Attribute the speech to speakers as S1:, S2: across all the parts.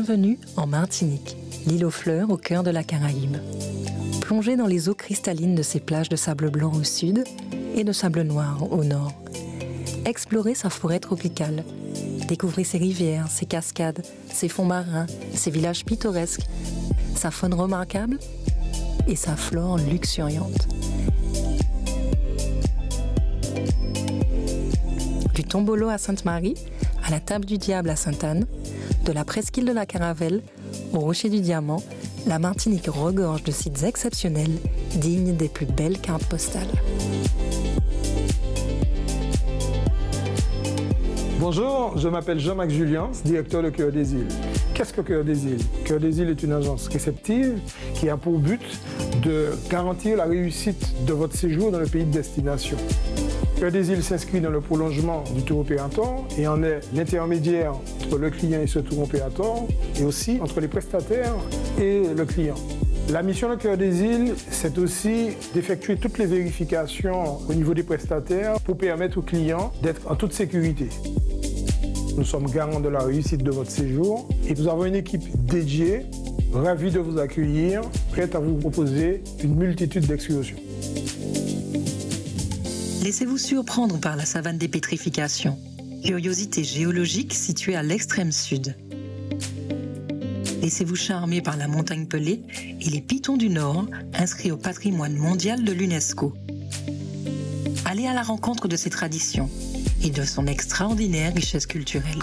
S1: Bienvenue en Martinique, l'île aux fleurs au cœur de la Caraïbe. Plongez dans les eaux cristallines de ses plages de sable blanc au sud et de sable noir au nord. Explorez sa forêt tropicale. Découvrez ses rivières, ses cascades, ses fonds marins, ses villages pittoresques, sa faune remarquable et sa flore luxuriante. Du Tombolo à Sainte-Marie, à la Table du Diable à Sainte-Anne, de la presqu'île de la Caravelle au Rocher du Diamant, la Martinique regorge de sites exceptionnels, dignes des plus belles cartes postales.
S2: Bonjour, je m'appelle Jean-Marc Julien, directeur de Cœur des Îles. Qu'est-ce que Cœur des Îles? Cœur des Îles est une agence réceptive qui a pour but de garantir la réussite de votre séjour dans le pays de destination. Cœur des Îles s'inscrit dans le prolongement du tour opérateur et en est l'intermédiaire entre le client et ce tour opérateur et aussi entre les prestataires et le client. La mission de Cœur des Îles, c'est aussi d'effectuer toutes les vérifications au niveau des prestataires pour permettre aux clients d'être en toute sécurité. Nous sommes garants de la réussite de votre séjour et nous avons une équipe dédiée, ravie de vous accueillir, prête à vous proposer une multitude d'excursions.
S1: Laissez-vous surprendre par la savane des pétrifications, curiosité géologique située à l'extrême sud. Laissez-vous charmer par la montagne pelée et les pitons du Nord, inscrits au patrimoine mondial de l'UNESCO. Allez à la rencontre de ses traditions et de son extraordinaire richesse culturelle.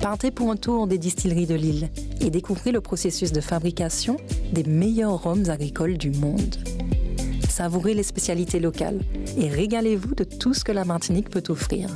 S1: Partez pour un tour des distilleries de l'île et découvrez le processus de fabrication des meilleurs rhums agricoles du monde. Savourez les spécialités locales et régalez-vous de tout ce que la Martinique peut offrir.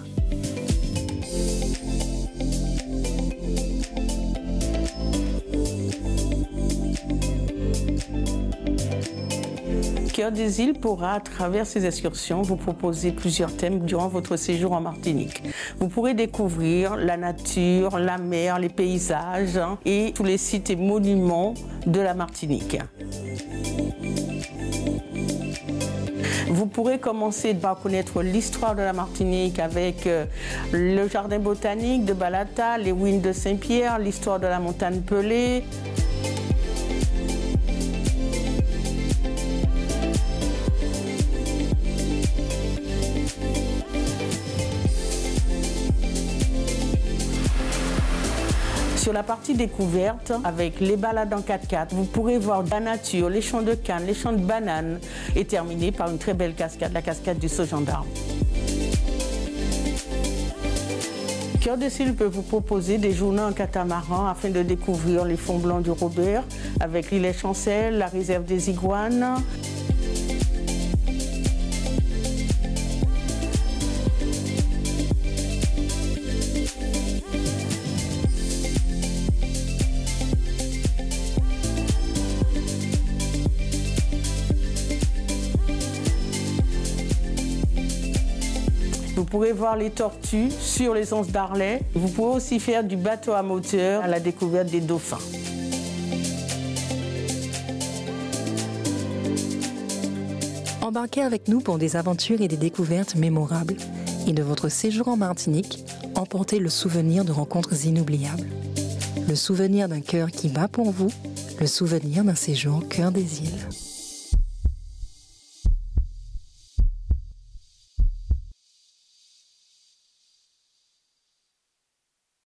S3: Cœur des Îles pourra, à travers ces excursions, vous proposer plusieurs thèmes durant votre séjour en Martinique. Vous pourrez découvrir la nature, la mer, les paysages et tous les sites et monuments de la Martinique. Vous pourrez commencer par connaître l'histoire de la Martinique avec le jardin botanique de Balata, les ruines de Saint-Pierre, l'histoire de la montagne pelée. Sur la partie découverte, avec les balades en 4x4, vous pourrez voir la nature, les champs de canne, les champs de bananes, et terminer par une très belle cascade, la cascade du Saut Gendarme. Cœur des Îles peut vous proposer des journées en catamaran afin de découvrir les fonds blancs du Robert, avec l'île Chancel, la réserve des Iguanes. Vous pourrez voir les tortues sur les onces d'Arlet. Vous pouvez aussi faire du bateau à moteur à la découverte des dauphins.
S1: Embarquez avec nous pour des aventures et des découvertes mémorables. Et de votre séjour en Martinique, emportez le souvenir de rencontres inoubliables. Le souvenir d'un cœur qui bat pour vous, le souvenir d'un séjour Cœur des Îles.